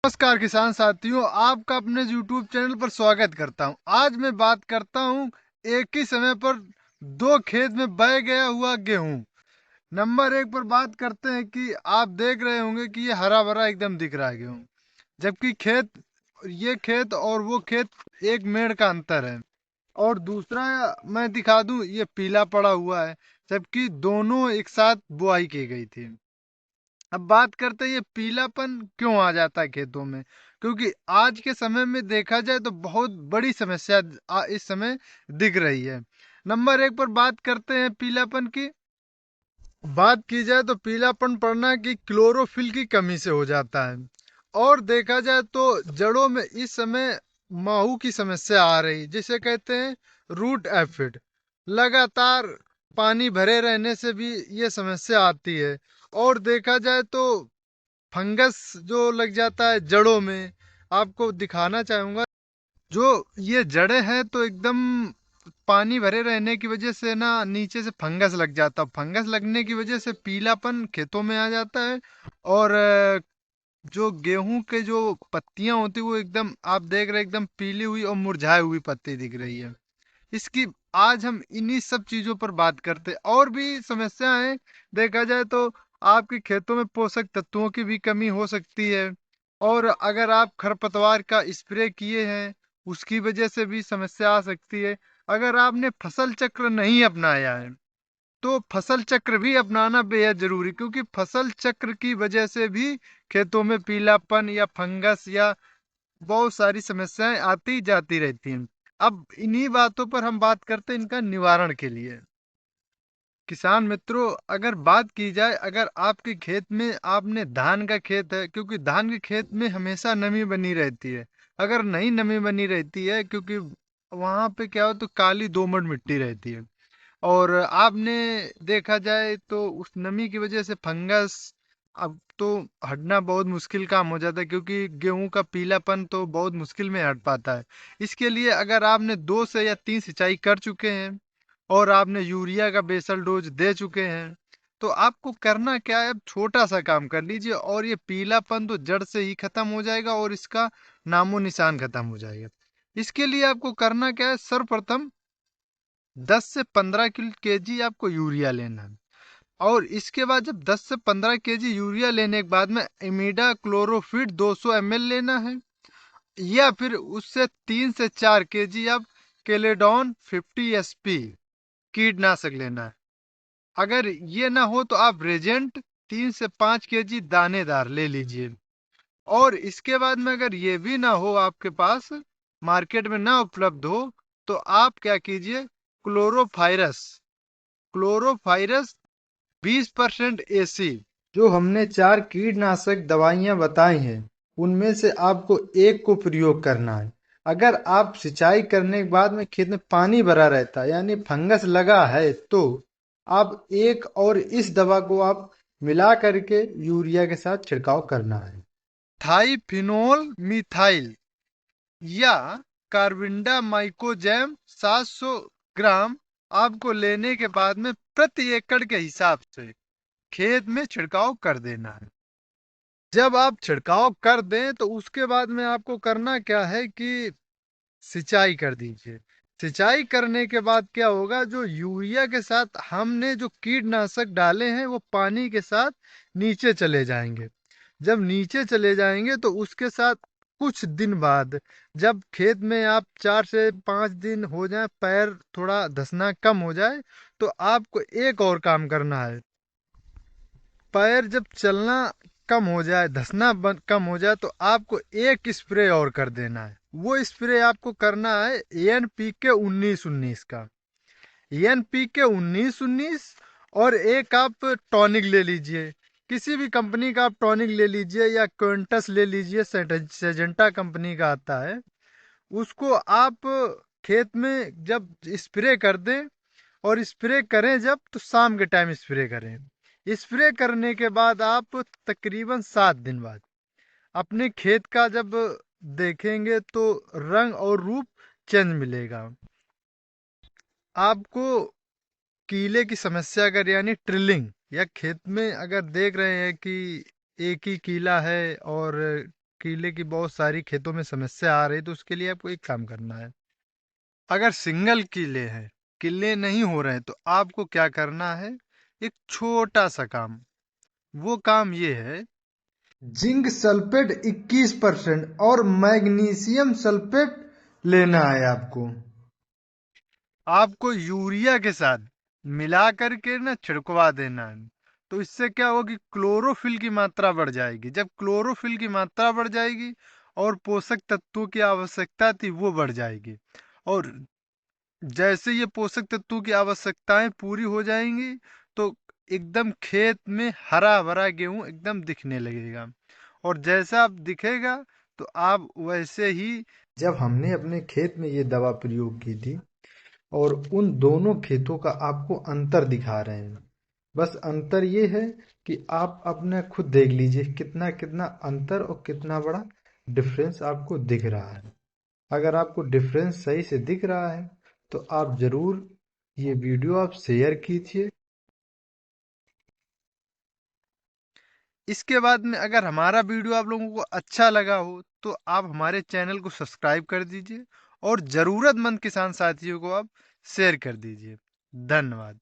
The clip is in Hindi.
नमस्कार किसान साथियों, आपका अपने YouTube चैनल पर स्वागत करता हूं। आज मैं बात करता हूं एक ही समय पर दो खेत में बह गया हुआ गेहूं। नंबर एक पर बात करते हैं कि आप देख रहे होंगे कि ये हरा भरा एकदम दिख रहा है गेहूं, जबकि ये खेत और वो खेत एक मेड़ का अंतर है। और दूसरा मैं दिखा दूं, ये पीला पड़ा हुआ है, जबकि दोनों एक साथ बुआई की गई थी। अब बात करते हैं ये पीलापन क्यों आ जाता है खेतों में। क्योंकि आज के समय में देखा जाए तो बहुत बड़ी समस्या इस समय दिख रही है। नंबर एक पर बात करते हैं पीलापन की। बात की जाए तो पीलापन पड़ना की क्लोरोफिल की कमी से हो जाता है। और देखा जाए तो जड़ों में इस समय माहू की समस्या आ रही, जिसे कहते हैं रूट एफिड। लगातार पानी भरे रहने से भी ये समस्या आती है। और देखा जाए तो फंगस जो लग जाता है जड़ों में, आपको दिखाना चाहूंगा। जो ये जड़ें हैं तो एकदम पानी भरे रहने की वजह से ना नीचे से फंगस लग जाता है। फंगस लगने की वजह से पीलापन खेतों में आ जाता है। और जो गेहूं के जो पत्तियां होती वो एकदम आप देख रहे हैं, एकदम पीली हुई और मुरझाई हुई पत्ती दिख रही है इसकी। आज हम इन्हीं सब चीजों पर बात करते हैं। और भी समस्याएं देखा जाए तो आपके खेतों में पोषक तत्वों की भी कमी हो सकती है। और अगर आप खरपतवार का स्प्रे किए हैं, उसकी वजह से भी समस्या आ सकती है। अगर आपने फसल चक्र नहीं अपनाया है तो फसल चक्र भी अपनाना बेहद जरूरी, क्योंकि फसल चक्र की वजह से भी खेतों में पीलापन या फंगस या बहुत सारी समस्याएं आती जाती रहती हैं। अब इन्हीं बातों पर हम बात करते हैं इनका निवारण के लिए। किसान मित्रों, अगर बात की जाए, अगर आपके खेत में आपने धान का खेत है, क्योंकि धान के खेत में हमेशा नमी बनी रहती है। अगर नहीं नमी बनी रहती है, क्योंकि वहां पे क्या हो तो काली दोमट मिट्टी रहती है। और आपने देखा जाए तो उस नमी की वजह से फंगस अब तो हटना बहुत मुश्किल काम हो जाता है, क्योंकि गेहूं का पीलापन तो बहुत मुश्किल में हट पाता है। इसके लिए अगर आपने 2 से या 3 सिंचाई कर चुके हैं और आपने यूरिया का बेसल डोज दे चुके हैं, तो आपको करना क्या है, अब छोटा सा काम कर लीजिए और ये पीलापन तो जड़ से ही खत्म हो जाएगा और इसका नामो निशान खत्म हो जाएगा। इसके लिए आपको करना क्या है, सर्वप्रथम 10 से 15 केजी आपको यूरिया लेना है। और इसके बाद जब 10 से 15 केजी यूरिया लेने के बाद में इमीडा क्लोरोफिट 200 ml लेना है। या फिर उससे 3 से 4 केजी आप केलेडॉन 50 SP कीटनाशक लेना है। अगर ये ना हो तो आप रेजेंट 3 से 5 केजी दानेदार ले लीजिए। और इसके बाद में अगर ये भी ना हो, आपके पास मार्केट में ना उपलब्ध हो, तो आप क्या कीजिए, क्लोरोफायरस क्लोरोफायरस 20% एसी, जो हमने 4 कीटनाशक दवाइयां बताई हैं, उनमें से आपको एक को प्रयोग करना है। अगर आप सिंचाई करने के बाद में खेत में पानी भरा रहता है यानी फंगस लगा है, तो आप एक और इस दवा को आप मिला करके यूरिया के साथ छिड़काव करना है। थाइफिनोल मिथाइल या कार्बिंडा माइकोजैम 700 ग्राम आपको लेने के बाद में प्रति एकड़ के हिसाब से खेत में छिड़काव कर देना है। जब आप छिड़काव कर दें तो उसके बाद में आपको करना क्या है कि सिंचाई कर दीजिए। सिंचाई करने के बाद क्या होगा, जो यूरिया के साथ हमने जो कीटनाशक डाले हैं वो पानी के साथ नीचे चले जाएंगे। जब नीचे चले जाएंगे तो उसके साथ कुछ दिन बाद, जब खेत में आप 4 से 5 दिन हो जाए, पैर थोड़ा धसना कम हो जाए, तो आपको एक और काम करना है। पैर जब चलना कम हो जाए, कम हो जाए, तो आपको एक स्प्रे और कर देना है। वो स्प्रे आपको करना है NPK 19-19 का। NPK 19-19 और एक आप टॉनिक ले लीजिए। किसी भी कंपनी का आप टॉनिक ले लीजिए या क्वेंटस ले लीजिए, सेजेंटा कंपनी का आता है। उसको आप खेत में जब स्प्रे कर दें, और स्प्रे करें जब तो शाम के टाइम स्प्रे करें। स्प्रे करने के बाद आप तकरीबन 7 दिन बाद अपने खेत का जब देखेंगे तो रंग और रूप चेंज मिलेगा आपको। कीले की समस्या अगर यानी ट्रिलिंग, या खेत में अगर देख रहे हैं कि एक ही कीला है और कीले की बहुत सारी खेतों में समस्या आ रही, तो उसके लिए आपको एक काम करना है। अगर सिंगल कीले हैं, किले नहीं हो रहे, तो आपको क्या करना है, एक छोटा सा काम। वो काम ये है, जिंक सल्फेट 21% और मैग्नीशियम सल्फेट लेना है आपको। आपको यूरिया के साथ मिला करके ना छिड़कवा देना है। तो इससे क्या होगा कि क्लोरोफिल की मात्रा बढ़ जाएगी। जब क्लोरोफिल की मात्रा बढ़ जाएगी और पोषक तत्वों की आवश्यकता थी वो बढ़ जाएगी। और जैसे ये पोषक तत्वों की आवश्यकताएं पूरी हो जाएंगी, तो एकदम खेत में हरा भरा गेहूं एकदम दिखने लगेगा। और जैसा आप दिखेगा, तो आप वैसे ही, जब हमने अपने खेत में ये दवा प्रयोग की थी और उन दोनों खेतों का आपको अंतर दिखा रहे हैं। बस अंतर ये है कि आप अपने खुद देख लीजिए कितना कितना अंतर और कितना बड़ा डिफरेंस आपको दिख रहा है। अगर आपको डिफरेंस सही से दिख रहा है तो आप जरूर ये वीडियो आप शेयर कीजिए। इसके बाद में अगर हमारा वीडियो आप लोगों को अच्छा लगा हो, तो आप हमारे चैनल को सब्सक्राइब कर दीजिए और ज़रूरतमंद किसान साथियों को आप शेयर कर दीजिए। धन्यवाद।